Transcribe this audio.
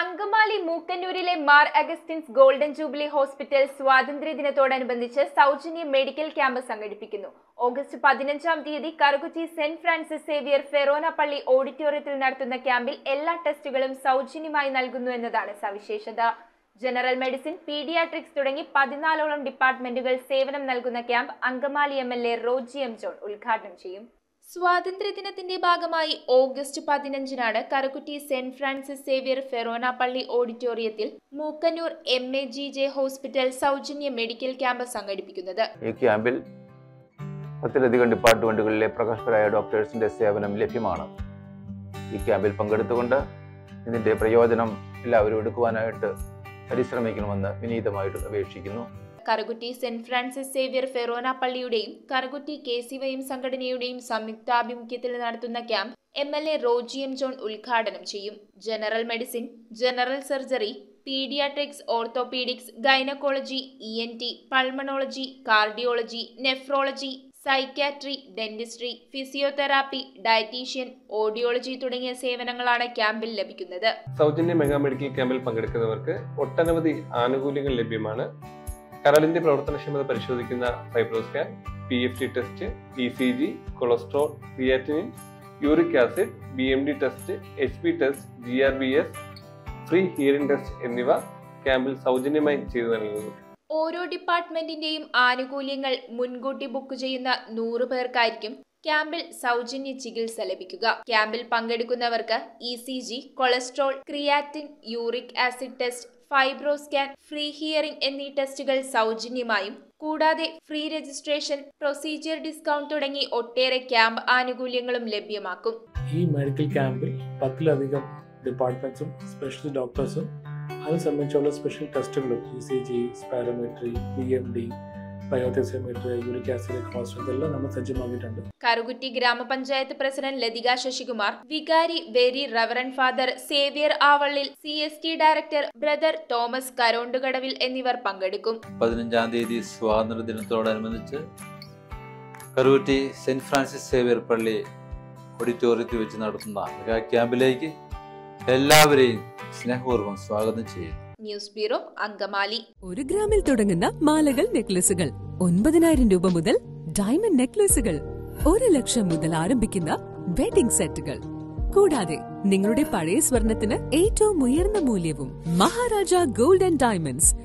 അങ്കമാലി മൂക്കന്നൂരിലെ Mar Augustine's golden jubilee hospital സ്വാതന്ത്ര്യദിനത്തോടനുബന്ധിച്ച് സൗജന്യ മെഡിക്കൽ ക്യാമ്പ് സംഘടിപ്പിക്കുന്നു. ഓഗസ്റ്റ് 15-ാം തീയതി Karukutty Saint Francis Xavier forane പള്ളി ഓഡിറ്റോറിയത്തിൽ നടത്തുന്ന ക്യാമ്പിൽ എല്ലാ ടെസ്റ്റുകളും സൗജന്യമായി നൽകുന്നു എന്നതാണ് സവിശേഷത. ജനറൽ മെഡിസിൻ, പീഡിയാട്രിക്സ് തുടങ്ങി 14ഓളം ഡിപ്പാർട്ട്മെന്റുകൾ സേവനം നൽകുന്ന camp Angamaly MLA Roji M John ഉദ്ഘാടനം ചെയ്യും. സ്വാതന്ത്ര്യദിനത്തിന്റെ ഭാഗമായി ഓഗസ്റ്റ് 15-നാണ് Karukutty Saint Francis Xavier forane പള്ളി ഓഡിറ്റോറിയത്തിൽ മൂക്കന്നൂർ MAGJ ഹോസ്പിറ്റൽ സൗജന്യ മെഡിക്കൽ ക്യാമ്പ് സംഘടിപ്പിക്കുന്നത്. ഈ ക്യാമ്പിൽ 10ലധികം ഡിപ്പാർട്ട്മെന്റുകളിലെ പ്രഗത്ഭരായ ഡോക്ടേഴ്സിന്റെ സേവനം ലഭ്യമാണ്. ഈ ക്യാമ്പിൽ പങ്കെടുത്തുകൊണ്ട് ഇതിന്റെ പ്രയോജനം എല്ലാവരും എടുക്കുവാനായിട്ട് പരിശ്രമിക്കണമെന്ന് വിനീതമായിട്ട് അപേക്ഷിക്കുന്നു. Karukutty Saint Francis Xavier forane പള്ളിയുടെയും കറുകുറ്റി KCYM സംഘടനയുടെയും സംയുക്താഭിമുഖ്യത്തിൽ നടത്തുന്ന camp MLA Roji M John ഉദ്ഘാടനം ചെയ്യും. General medicine, general surgery, paediatrics, orthopaedics, gynaecology, ENT, pulmonology, cardiology, nephrology, psychiatry, dentistry, physiotherapy, dietitian, audiology തുടങ്ങിയ സേവനങ്ങളാണ് ക്യാമ്പിൽ ലഭിക്കുന്നത്. സൗജന്യ മെഗാ മെഡിക്കൽ ക്യാമ്പിൽ പങ്കെടുക്കുന്നവർക്ക് ഒട്ടനവധി ആനുകൂല്യങ്ങൾ ലഭ്യമാണ്. കരളിന്റെ പ്രവർത്തനക്ഷമത പരിശോധിക്കുന്ന fibro scan, PFT test, ECG, cholesterol, creatinine, uric acid, BMD test, HP test, GRBS, free hearing test എന്നിവ ക്യാമ്പിൽ സൗജന്യമായി ചെയ്തു നൽകുന്നു. ഓരോ ഡിപ്പാർട്ട്മെന്റിന്റെയും ആനുകൂല്യങ്ങൾ മുൻകൂട്ടി ബുക്ക് ചെയ്യുന്ന 100 പേർക്കായിരിക്കും ക്യാമ്പിൽ സൗജന്യ ചികിത്സ ലഭിക്കുക. ക്യാമ്പിൽ പങ്കെടുക്കുന്നവർക്ക് ECG, cholesterol, creatine, uric acid test, fibro scan, free hearing എന്നീ ടെസ്റ്റുകൾ സൗജന്യമായും കൂടാതെ ഫ്രീ രജിസ്ട്രേഷൻ, പ്രൊസീജിയർ ഡിസ്കൗണ്ട് തുടങ്ങി ഒട്ടേറെ ക്യാമ്പ് ആനുകൂല്യങ്ങളും ലഭ്യമാക്കും. ഈ മെഡിക്കൽ ക്യാമ്പിൽ 10ലധികം ഡിപ്പാർട്ട്മെന്റ്സും സ്പെഷ്യൽ ഡോക്ടേഴ്സും അത് സംബന്ധിച്ചുള്ള സ്പെഷ്യൽ ടെസ്റ്റുകളും ECG, spirometry, BMD, biothesiometry, uric acid, cholesterol ഇതെല്ലാം നമ്മൾ സജ്ജമാക്കിയിട്ടുണ്ട്. കറുകുറ്റി ഗ്രാമപഞ്ചായത്ത് പ്രസിഡന്റ് ലതിക ശശികുമാർ, വികാരി very reverend father Xavier Avallil, CST director brother Thomas Karondukadavil എന്നിവർ പങ്കെടുക്കും. 15-ാം തീയതി സ്വാതന്ത്ര്യദിനത്തോടനുബന്ധിച്ച് കറുകുറ്റി സെന്റ് ഫ്രാൻസിസ് സേവിയർ പള്ളി ഓഡിറ്റോറിയത്തിൽ വെച്ച് നടത്തുന്ന മെഗാ ക്യാമ്പിലേക്ക് എല്ലാവരെയും സ്നേഹപൂർവ്വം സ്വാഗതം ചെയ്യുന്നു. News bureau, Angamaly. 1 ഗ്രാമിൽ തുടങ്ങുന്ന മാലകൾ, നെക്ലസുകൾ 9,000 രൂപ മുതൽ ഡയമണ്ട് നെക്ലസുകൾ 1 ലക്ഷം മുതൽ ആരംഭിക്കുന്ന വെഡിംഗ് സെറ്റുകൾ, കൂടാതെ നിങ്ങളുടെ പഴയ സ്വർണത്തിന് ഏറ്റവും ഉയർന്ന മൂല്യവും. Maharaja gold and diamonds,